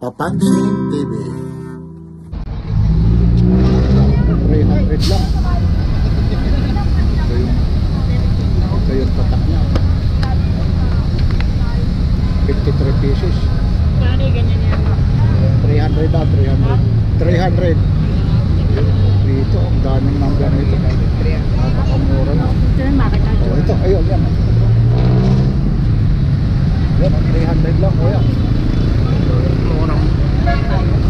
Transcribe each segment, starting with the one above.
Papansin TV. 300 lang. Ito yung patak niya. 53 pieces. Kano ganyan yan? 300 na, 300. 300. Dito, ang daming ng ganito. Napakamura na. Ito yung market na. Oh, ito, ayun, yan. Yan, 300 lang, kuya.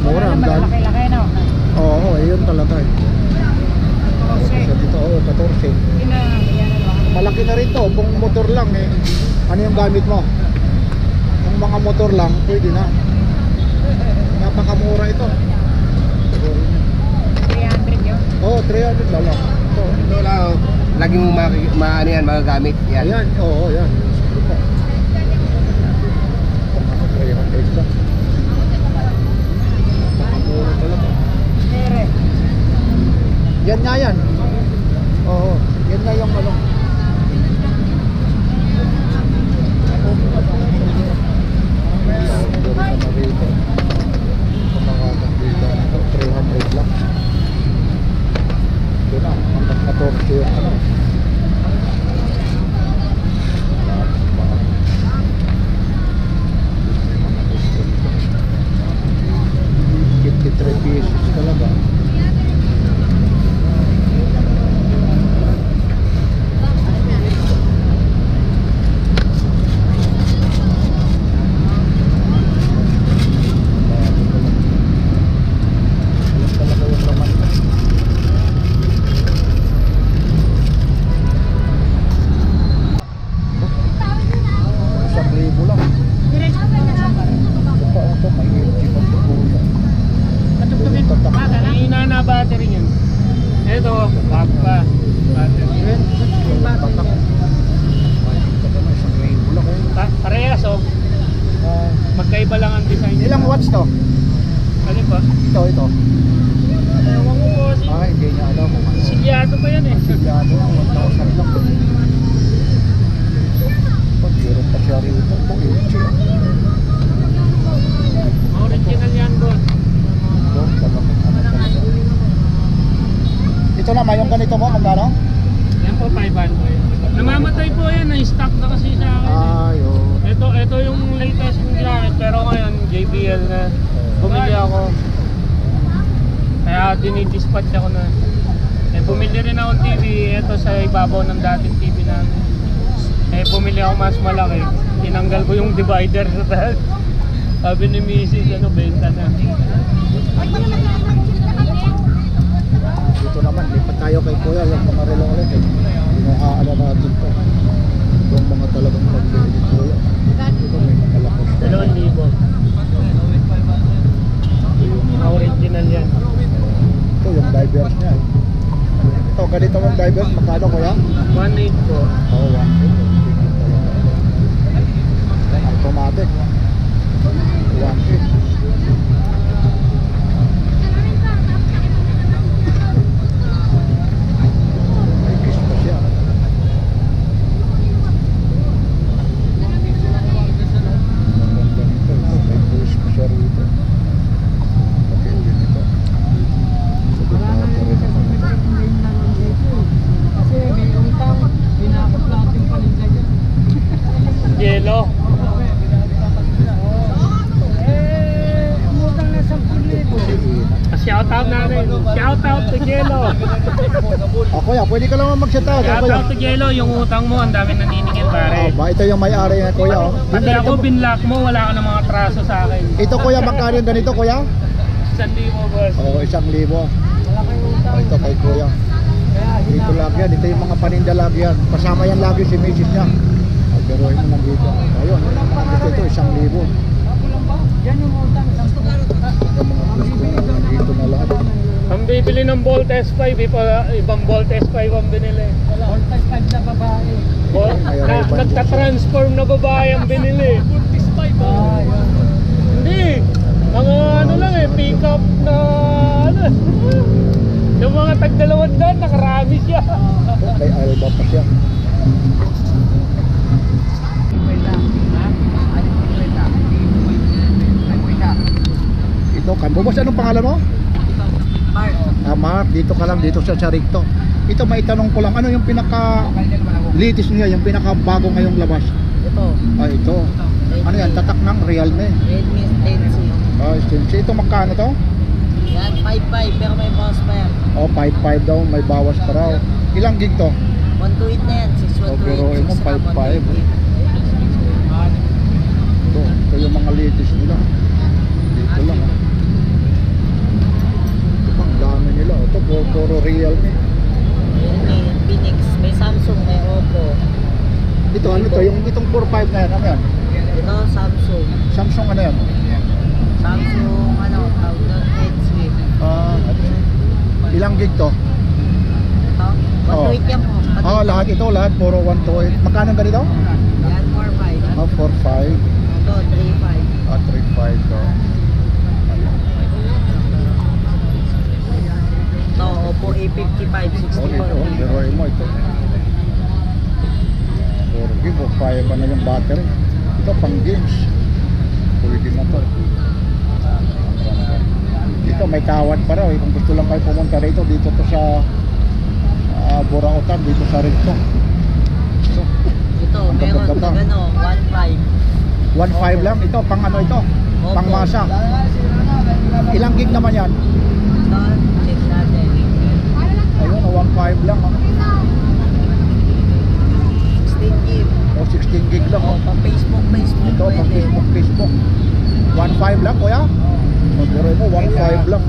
Mura, ang dami. Malaki-laki, no? Oo, ayun talaga eh. Sa dito, 14. Malaki na rin to, kung motor lang eh. Ano yung gamit mo? Kung mga motor lang, pwede na. Napakamura ito. 300 yun? Oo, 300 lang. Ito lang, lagi mong ano yan, magagamit. Yan. Ayan, oo, yan. Ito. 300 lang. Napakamura talaga. Yan nga yan. Oo, yan nga yung ano. Rito. 300 lang. Ito na, hanggang 14 yung ano. 53 pieces talaga. Battery yun. Ito, bago pa. Battery. Parehas oh. Magkaiba lang ang design. Ilang watts to? Ano ba? Ito. Ewan ko po. Hindi niya alam mo. Silyado pa yan eh. Silyado lang, 1,000 lang. Pag-irot pa siya rito. Ito, Original yan doon. Ito naman, yung ganito mo, magkano? Yan po, 500. Namamatay po yan, na-stock na kasi sa akin. Ito yung latest kong jacket, pero ngayon JBL na bumili ako. Kaya dinidispatch ako na. Bumili rin ako ng TV, ito sa ibabaw ng dating TV namin. Bumili ako mas malaki. Tinanggal ko yung divider sa taas. Sabi ni Mrs. benta na. Dito naman, lipat tayo kay Kuya, yung mga relo ulit eh. Inuhaala natin to. Yung mga talagang magbili ni Kuya. Ito may makalakos. 2,000. Original yan. Ito yung divers niya eh. Ito, ganito mong divers, magkano Kuya? 1.8 po. Oo, 1.8. Automatic. 1.8. Yelo. Shout out namin. Shout out to Yelo. Kuya, pwede ka lang mag-shout out. Shout out to Yelo. Yung utang mo, ang dami naniningil pare. Ito yung may-ari na Kuya. Pati ako binlock mo, wala ka ng mga traso sa akin. Ito Kuya, magkano yung ganito Kuya? 1,000 boss. Oo, 1,000. Ito kay Kuya. Dito lagi yan, ito yung mga paninda lagi yan. Kasama yan lagi si Mrs. niya. Agbiruhin mo nandito. Ayun, ito 1,000. Yan yung utang. Yung mga gusto na nandito na lahat. Ang bibili ng Bolt S5, ibang Bolt S5 ang binili. Bolt S5 na babae. Nagka-transform na babae ang binili. Bolt S5 hindi. Mga ano lang pick up na ano. Yung mga tag-200, nakarami siya. May alba pa siya. Wait lang. Ha? Tambo. Boss, anong pangalan mo? Mark. Mark, dito ka lang, dito sa Charicto. Ito, may tanong ko lang, ano yung pinaka latest niya, yung pinaka bago ngayong labas? Ito. Ito. Ano yan, tatak ng Realme. Redmi 10C. Sensei, ito magkano to? Yan, 5.5 pero may bawas pa yan. 5.5 daw, may bawas pa raw. Ilang gig to? 128 na yan, 6.128. Pero mo 5.5. 128. Ito yung mga latest nila. Dito lang. Ito ang dami nila. Ito, puro Realme. Realme, Phoenix, may Samsung, may Oppo. Ito, ano to? Yung itong 4.5 na yan, ano yan? Ito, Samsung. Samsung ano yan? Samsung, tawag doon, HC. Ilang gig to? Ito, 128 yan po. Lahat ito, lahat puro 128. Magkano ganito? Yan, 4.5. 4.5. Ito, 3.5. 3.5 to. Ito, Oppo A55, 64. Ito, biruin mo ito. 4 gig o 5 pa na yung battery. Ito pang games. Pwede na to. Dito may tawad pa raw. Kung gusto lang kayo pumunta rito, dito to sa Burautan, dito sa Recto. So, Ito, ang meron ganda-ganda. na gano, 1.5. 1.5 lang. Ito, pang ano ito? Pang masa. Ilang gig naman yan? Ito, check natin. Ayun, 1.5 lang. 16 gig. 16 gig lang. O, pang Facebook Ito, pang pwede. Facebook. 1.5 lang, kuya? Pero mo, 1.5 lang.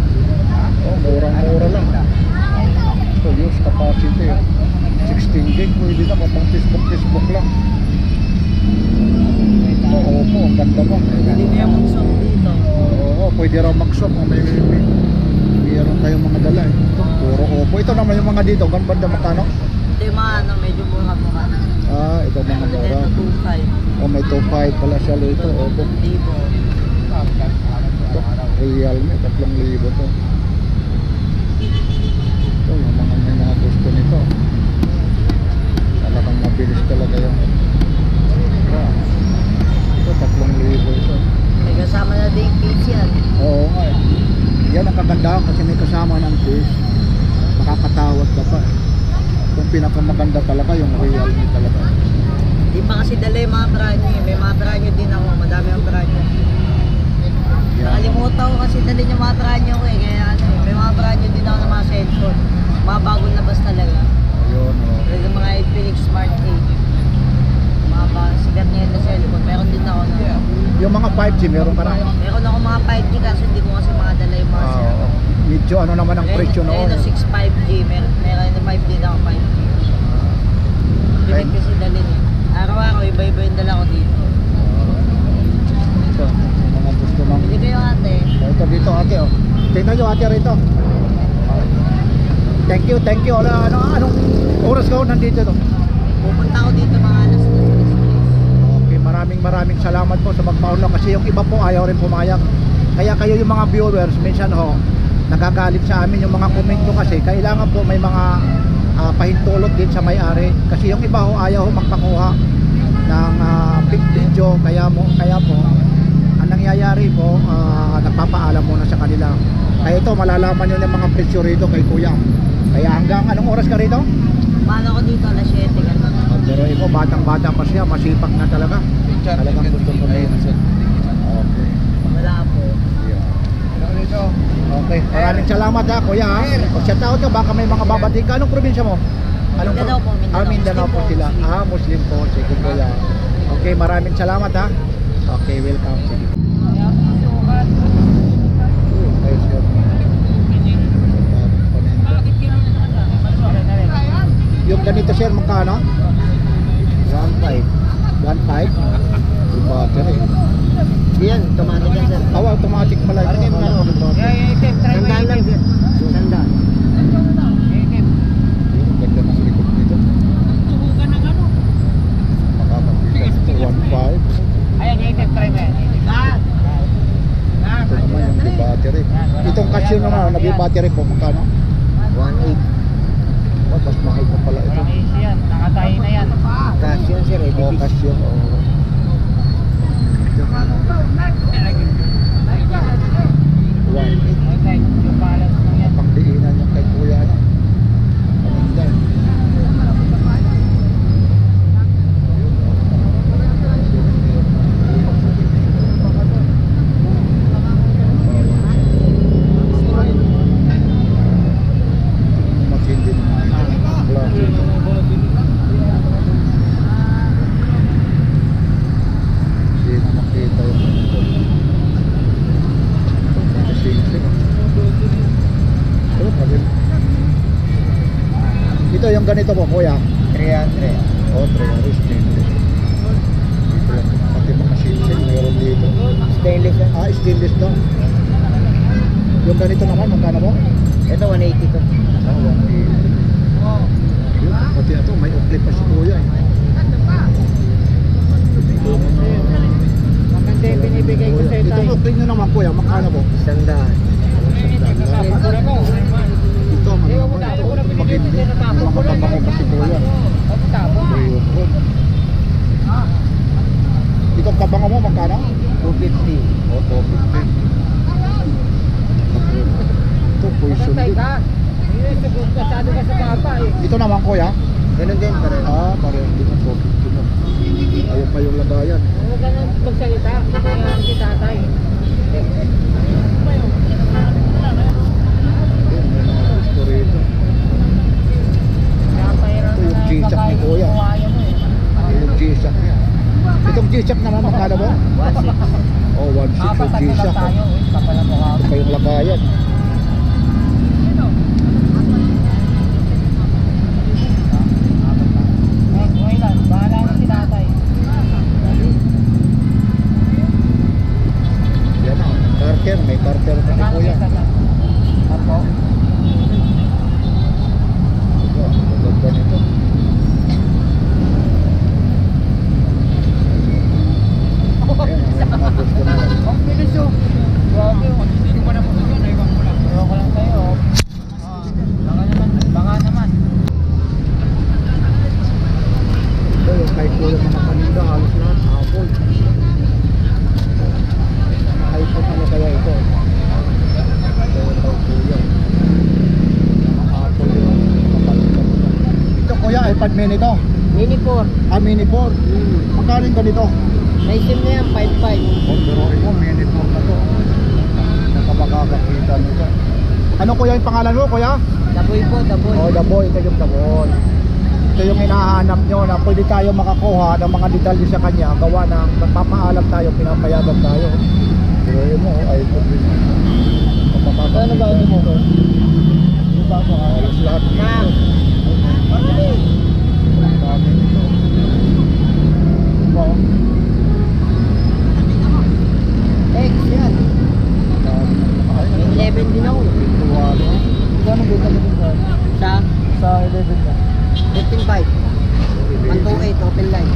Murang-mura lang. Ito, use capacity. 16 gig, pwede na pang Facebook lang. Ito, Oppo, ang ganda mo. Pwede na yung mag-shop dito. Oo, pwede raw mag-shop kung mayroon kayong mga dala. Ito, puro Oppo. Ito naman yung mga dito, ganda magkano? Ito yung mga medyo mura-mura. Ito mga mura. Ito, 2.5. May 2.5 pala siya dito. Oppo. 3,000. Ito, Realme, 3,000 to. Ito, yung may mga gusto nito. Talagang mabilis talaga yung ito, 3,000 ito. May kasama na din yung case yan. Oo nga eh. Yan ang kagandahan kasi may kasama ng case. Makakatawad ka pa. Kung pinakamaganda talaga yung Realme talaga. Di pa kasi dala yung mga brand new. May mga brand new din ako. Madami ang brand new. Nakalimutan ko kasi dali yung mga brand new ko eh. Kaya may mga brand new din ako ng mga cellphone. Mga bagong labas talaga. Ayun, Yung mga Infinix Smart 8. Mga sigat ngayon na cellphone. Meron din ako na. Yung mga 5G meron ka na. Meron ako mga 5G kasi hindi ko kasi mga dala yung mga cellphone. Medyo ano naman ang presyo noon. Ayun, 6.5G. Meron na 5G na ako 5G. Pilit kasi dalhin eh. Araw-araw, iba-iba yung dala ko dito. Ito, mga gusto ng Hindi kayo ate. ito dito ate oh. Tingnan nyo ate rito. Thank you. Anong oras ka nandito to? Pupunta ako dito mga alas 2. Okay, maraming salamat po sa magpaunlak kasi yung iba po ayaw rin pumayag. Kaya kayo yung mga viewers, minsan ho, nagagalit sa amin yung mga comment nyo kasi kailangan po may mga pahintulot din sa may-ari. Kasi yung iba ho, ayaw ho magpakuha ng big video. Kaya po, ang nangyayari po, nagpapaalam muna sa kanila. Kaya ito, malalaman nyo yung mga presyo rito kay kuya. Kaya hanggang anong oras ka rito? Paano ako dito? Alas 7 ganun. Pero ito, batang-bata pa siya, masipag na talaga. Talagang gusto ko na yun. Okay. Wala po. Okay, maraming salamat ha kuya ha. O shout out ka, baka may mga babati ka. Anong probinsya mo? Mindanao po, Mindanao. Mindanao po Muslim sila. po. Muslim po. Sige kuya. Okay, maraming salamat ha. Okay, welcome. Sige. Ayos yun. Yung ganito sir, magkano? 1.5. 1.5? Yung battery. Yan, automatic yan sir. Automatic pala ito. Sandaan lang sir. Sandaan. Ganda ng likod nito. Makakapita ito, 1.5. Ayan, yung try mo yan. Ito naman yung battery. Itong Casio naman, nag-battery po, magkano? 1.8. Oh, mas mahal pa pala ito. yan, nakatahi na yan. Cash yun sir. Oh, Casio. Oh. 1.8. Ito po kuya. 300. Oh, 3 stainless. Pati mga singsing meron dito. Stainless yan. Ah, stainless daw. Yung ganito naman, magkano po? Ito 180 to. Ah, 180. Yun, pati ito, may uklip pa si kuya eh. Ito mga... Maganda yung binibigay ko sa Ito tayo. uklip nyo naman kuya, magkano po? 100. Ito, mga magindi. Mga kabango pa si kuya. Ayun po. Ito kabango mo, magkano? 250. O, 250. Ito, poison din. Masyado ka sa baba eh. Ito naman kuya. Ganun din pa rin. Ah, parang din ang 250 mo. Ayun pa yung lagayan. Huwag ka nang magsalita. Kaya si tatay. Ayun, may mga gusto rito. Ito yung G-Shock ni kuya. Yung G-Shock niya. Itong G-Shock naman magkano mo? 160. Oh, 1.6 yung G-Shock. Ito pa yung lagayan. Bahala na si tatay. Yan o, Carter. May Carter pa ni kuya. Apo. Ito, maganda nito. Ayan, may mga gusto mo. Ang bilis oh. Grabe oh. Hindi ko na po yun. Aywan ko lang. Aywan ko lang sa'yo oh. Baka naman. Ito yung kahit kulang mga paninda, halos lahat, Apple. iPhone ano kaya ito? Ito yung kahit kuya. Apple yung mga paninda. Ito kuya, iPad mini to. Mini 4. Ah, mini 4. Magkano yung ganito? May SIM na yan. 5.5. Oh, pero mo, mini 4 na to. Nakamakakakita nito. Ano kuya yung pangalan mo kuya? Daboy po. Daboy. Oh, the boy, ito yung the boy. Ito yung hinahanap nyo na pwede tayo makakuha ng mga detalye sa kanya. Gawa ng nagpapaalam tayo, pinapayagan tayo. Pero yun mo, iPhone din. Ano ba ito mo? Diba mo, halos lahat dito. Ang dami nito. Diba? X yan. Ang dami ng mga May 11 din ako. tuwalo. Saan ang dito nito Sa sa 11 na? 15.5. 128 open line.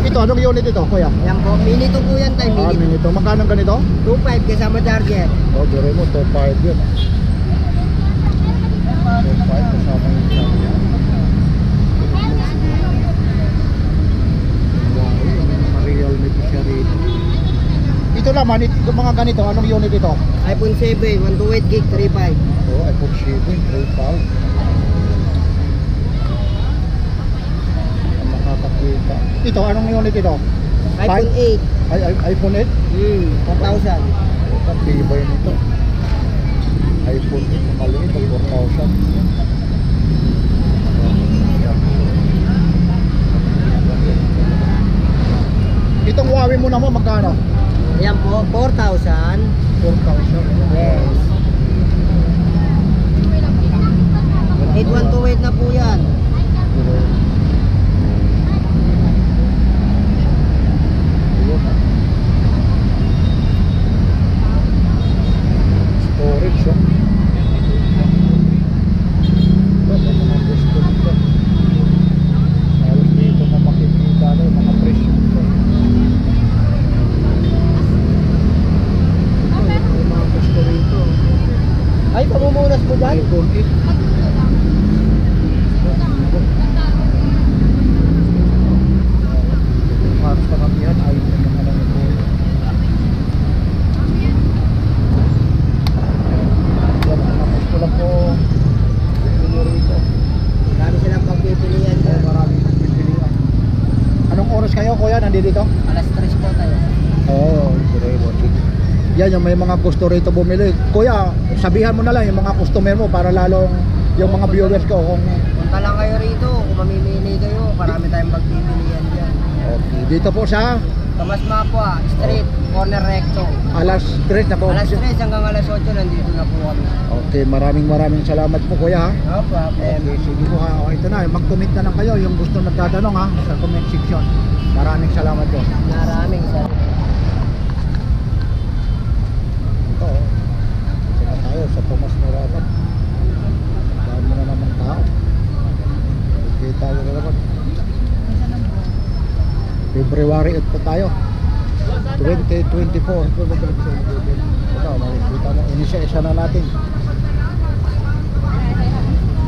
Ito, anong unit ito, kuya? Yan po. Mini to po yan tayo. Ah, Mini minito. Magkano ganito? 2.5 kasama charger. Oh, dire mo, top 5 yun. Top 5 kasama yung charger. Wow, yung mga Realme po siya rito. Ito naman, itong mga ganito, anong unit ito? iPhone 7, 128 gig, 3.5. Oh, iPhone 7, 3.5. Makakakita. Ito, anong unit ito? iPhone 8. iPhone 8? 4,000. Katibay nito. iPhone 8, maliit, 4,000. Itong Huawei mo naman, magkano? Yan po, 4,000. 4,000. Yes. 8128 na po yan. Storage, oh. Ito, may mga gusto dito. Halos dito na makikita na yung mga presyo dito. Ito, may mga gusto rito. Ay, pamumunas po dyan. iPhone 8. Halos karamihan iPhone na lang ito. Yan, mga gusto lang po. Gusto rito. Marami silang pagpipilian Oh, dyan. maraming pagpipilian. Anong oras kayo kuya nandito? Alas 3 po tayo. Oo, yan yung may mga gusto rito bumili. Kuya, sabihan mo na lang yung mga customer mo para lalong yung mga viewers ko kung Punta lang kayo rito. Kung mamimili kayo, marami tayong pagpipilian dyan. okay. Dito po sa Tomas Mapua, street, corner recto. Alas 3 na po. Alas 3 hanggang alas 8 nandito na po kami. Okay, maraming salamat po kuya ha. No problem. Okay, sige po ha. Okay, ito na. Mag-comment na lang kayo yung gusto nagtatanong ha sa comment section. Maraming salamat po. Maraming salamat. Ito oh. Ito na tayo sa Tomas Morato. Dami na naman tao. Okay, tayo na naman. February 8 pa tayo. 2024. Ito, makikita mo. Inisa-isa na natin.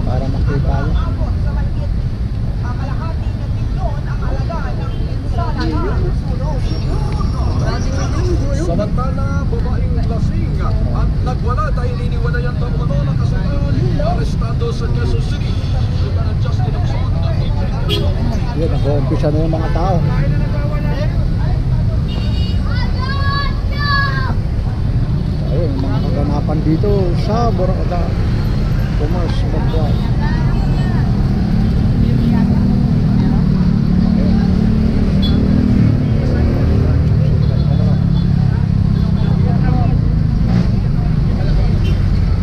Para makita nyo. Samantala, babaeng lasing at nagwala dahil iniwalayan ng mga nakasunod, arestado sa Quezon City. Lieutenant Justin Oxon ng Yan, nag-uumpisa na yung mga tao. Ayun, mga kaganapan dito sa Boracay. Tomas Morato.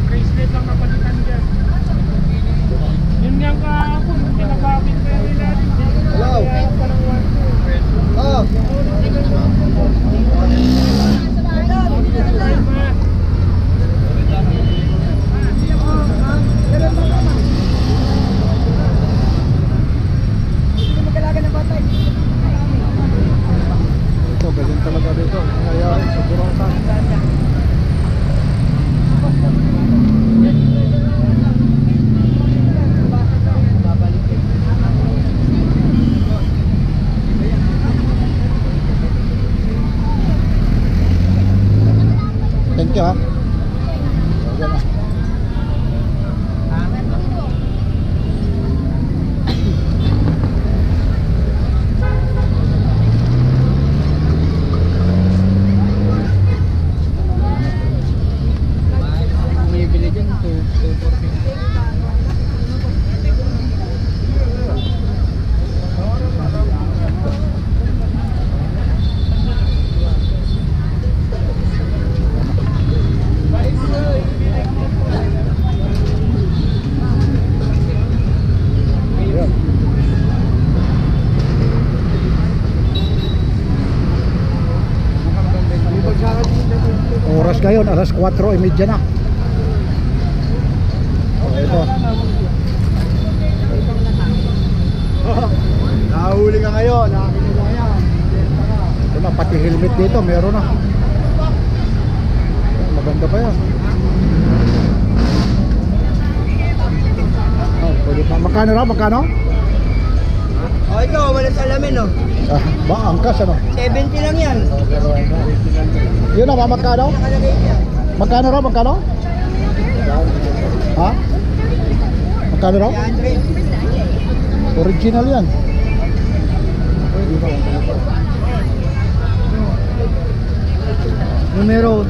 Bracelet lang napalitan dyan. Yun nga kahapon, pinabakit ko yung natin. Hello. Oh. Ito, galing talaga dito. Nangyayari sa Boracay. Thank you ha. Ayan na. Bumibili dyan, 240. Ayan. Oras ngayon, alas 4:30 na. Ito. Nahuli ka ngayon, nakakinig ka yan. Ito na, pati helmet dito, meron na. Maganda pa yan. Oh, pwede pa. Magkano raw? Magkano? Oh, ito, wala salamin, oh. Ah, ba, angkas ano? 70 lang yan. Yun na, magkano? Nakalagay niya. Magkano raw? Magkano? Ha? Magkano raw? 100. Original yan. Numero